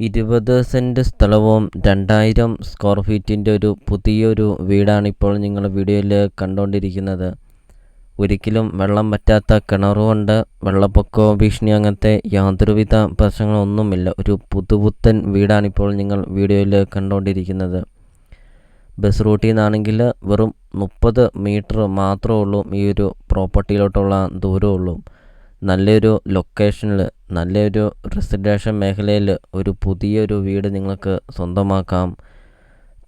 20 cent സ്ഥലവും 2000 square ഫീറ്റിൻ്റെ ഒരു പുതിയൊരു വീടാണിപ്പോൾ നിങ്ങൾ വീഡിയോയിൽ കണ്ടുകൊണ്ടിരിക്കുന്നത്. ഒരിക്കലും വെള്ളം പറ്റാത്ത കിണറുകൊണ്ട് വെള്ളപ്പൊക്കമോ ഭീഷണി അങ്ങനത്തെ യാതൊരുവിധ പ്രശ്നങ്ങളൊന്നുമില്ല. ഒരു പുതുപുത്തൻ വീടാണിപ്പോൾ നിങ്ങൾ വീഡിയോയിൽ കണ്ടുകൊണ്ടിരിക്കുന്നത്. ബസ് റൂട്ടിൽ നിന്നാണെങ്കിൽ വെറും 30 മീറ്റർ മാത്രമേ ഉള്ളൂ ഈ ഒരു പ്രോപ്പർട്ടിയിലോട്ടുള്ള ദൂരമുള്ളൂ. നല്ലൊരു ലൊക്കേഷനിൽ നല്ലൊരു റെസിഡൻഷ്യൽ മേഖലയിൽ ഒരു പുതിയൊരു വീട് നിങ്ങൾക്ക് സ്വന്തമാക്കാം.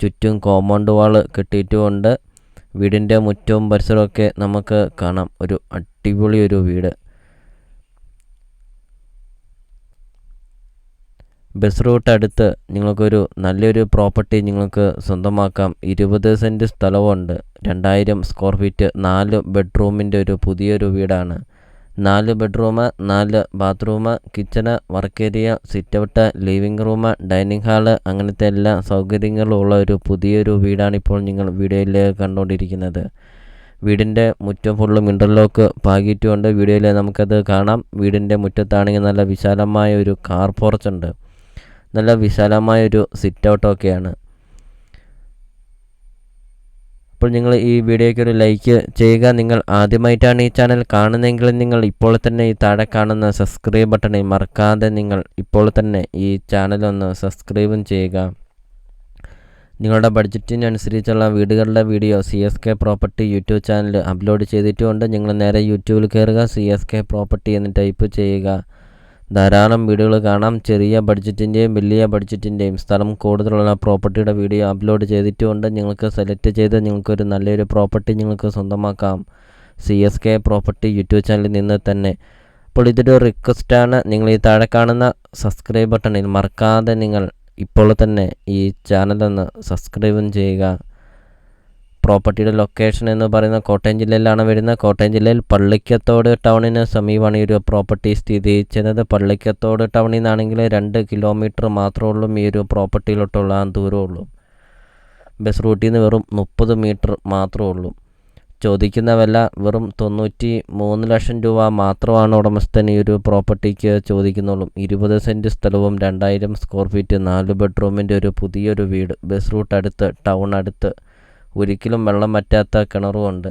ചുറ്റും കോമ്പൗണ്ട് വാൾ കെട്ടിയിട്ടുകൊണ്ട് വീടിൻ്റെ മുറ്റവും പരിസരമൊക്കെ നമുക്ക് കാണാം. ഒരു അടിപൊളി ഒരു വീട്. ബസ് റൂട്ട് അടുത്ത് നിങ്ങൾക്കൊരു നല്ലൊരു പ്രോപ്പർട്ടി നിങ്ങൾക്ക് സ്വന്തമാക്കാം. 20 സെൻറ്റ് സ്ഥലമുണ്ട്, 2000 സ്ക്വയർ ഫീറ്റ്, 4 ബെഡ്റൂമിൻ്റെ ഒരു പുതിയൊരു വീടാണ്. 4 bedroom, 4 bathroom, kitchen, work area, sit out, living room, dining hall, അങ്ങനത്തെ എല്ലാ സൗകര്യങ്ങളും ഉള്ള ഒരു പുതിയൊരു വീടാണിപ്പോൾ നിങ്ങൾ വീഡിയോയിൽ കണ്ടുകൊണ്ടിരിക്കുന്നത്. വീടിൻ്റെ മുറ്റം ഫുള്ളും ഇൻ്റർലോക്ക് പാകിയിട്ടുകൊണ്ട് വീഡിയോയിൽ നമുക്കത് കാണാം. വീടിൻ്റെ മുറ്റത്താണെങ്കിൽ നല്ല വിശാലമായ ഒരു കാർ പോർച്ച് ഉണ്ട്. നല്ല വിശാലമായൊരു സിറ്റ് ഔട്ടൊക്കെയാണ്. അപ്പോൾ നിങ്ങൾ ഈ വീഡിയോയ്ക്ക് ഒരു ലൈക്ക് ചെയ്യുക. നിങ്ങൾ ആദ്യമായിട്ടാണ് ഈ ചാനൽ കാണുന്നതെങ്കിൽ നിങ്ങൾ ഇപ്പോൾ തന്നെ ഈ താഴെ കാണുന്ന സബ്സ്ക്രൈബ് ബട്ടണിൽ മറക്കാതെ നിങ്ങൾ ഇപ്പോൾ തന്നെ ഈ ചാനലൊന്ന് സബ്സ്ക്രൈബും ചെയ്യുക. നിങ്ങളുടെ ബഡ്ജറ്റിനനുസരിച്ചുള്ള വീടുകളുടെ video CSK property YouTube channel upload ചെയ്തിട്ടുമുണ്ട്. നിങ്ങൾ നേരെ യൂട്യൂബിൽ കയറുക, CSK പ്രോപ്പർട്ടി എന്ന് ടൈപ്പ് ചെയ്യുക. ധാരാളം വീഡിയോകൾ കാണാം. ചെറിയ ബഡ്ജറ്റിൻ്റെയും വലിയ ബഡ്ജറ്റിൻ്റെയും സ്ഥലം കൂടുതലുള്ള പ്രോപ്പർട്ടിയുടെ വീഡിയോ അപ്ലോഡ് ചെയ്തിട്ടുമുണ്ട്. നിങ്ങൾക്ക് സെലക്ട് ചെയ്ത് നിങ്ങൾക്കൊരു നല്ലൊരു പ്രോപ്പർട്ടി നിങ്ങൾക്ക് സ്വന്തമാക്കാം CSK പ്രോപ്പർട്ടി യൂട്യൂബ് ചാനലിൽ നിന്ന് തന്നെ. അപ്പോൾ ഇതൊരു റിക്വസ്റ്റാണ്. നിങ്ങൾ ഈ താഴെ കാണുന്ന സബ്സ്ക്രൈബ് ബട്ടണിൽ മറക്കാതെ നിങ്ങൾ ഇപ്പോൾ തന്നെ ഈ ചാനലൊന്ന് സബ്സ്ക്രൈബും ചെയ്യുക. പ്രോപ്പർട്ടിയുടെ ലൊക്കേഷൻ എന്ന് പറയുന്നത് കോട്ടയം ജില്ലയിലാണ് വരുന്നത്. കോട്ടയം ജില്ലയിൽ പള്ളിക്കത്തോട് ടൗണിന് സമീപമാണ് ഈ ഒരു പ്രോപ്പർട്ടി സ്ഥിതി ചെയ്യുന്നത്. പള്ളിക്കത്തോട് ടൗണിൽ നിന്നാണെങ്കിൽ 2 കിലോമീറ്റർ മാത്രമേ ഉള്ളൂ ഈ ഒരു പ്രോപ്പർട്ടിയിലോട്ടുള്ള ദൂരമുള്ളൂ. ബസ് റൂട്ടിൽ നിന്ന് വെറും 30 മീറ്റർ മാത്രമേ ഉള്ളൂ. ചോദിക്കുന്ന വില വെറും 93 ലക്ഷം രൂപ മാത്രമാണ് ഉടമസ്ഥൻ ഈ ഒരു പ്രോപ്പർട്ടിക്ക് ചോദിക്കുന്നുള്ളൂ. 20 സെൻറ്റ് സ്ഥലവും 2000 സ്ക്വയർ ഫീറ്റ്, 4 ബെഡ്റൂമിൻ്റെ ഒരു പുതിയൊരു വീട്. ബസ് റൂട്ട് അടുത്ത്, ടൗൺ അടുത്ത്, ഒരിക്കലും വെള്ളം പറ്റാത്ത കിണറുമുണ്ട്.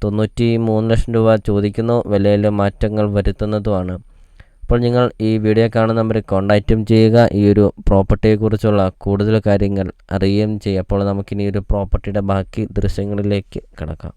93 ലക്ഷം രൂപ ചോദിക്കുന്നു. വിലയിൽ മാറ്റങ്ങൾ വരുത്തുന്നതുമാണ്. അപ്പോൾ നിങ്ങൾ ഈ വീഡിയോ കാണുന്ന നമ്പറിൽ കോൺടാക്റ്റും ചെയ്യുക. ഈ ഒരു പ്രോപ്പർട്ടിയെക്കുറിച്ചുള്ള കൂടുതൽ കാര്യങ്ങൾ അറിയുകയും ചെയ്യുക. അപ്പോൾ നമുക്കിനി ഒരു പ്രോപ്പർട്ടിയുടെ ബാക്കി ദൃശ്യങ്ങളിലേക്ക് കടക്കാം.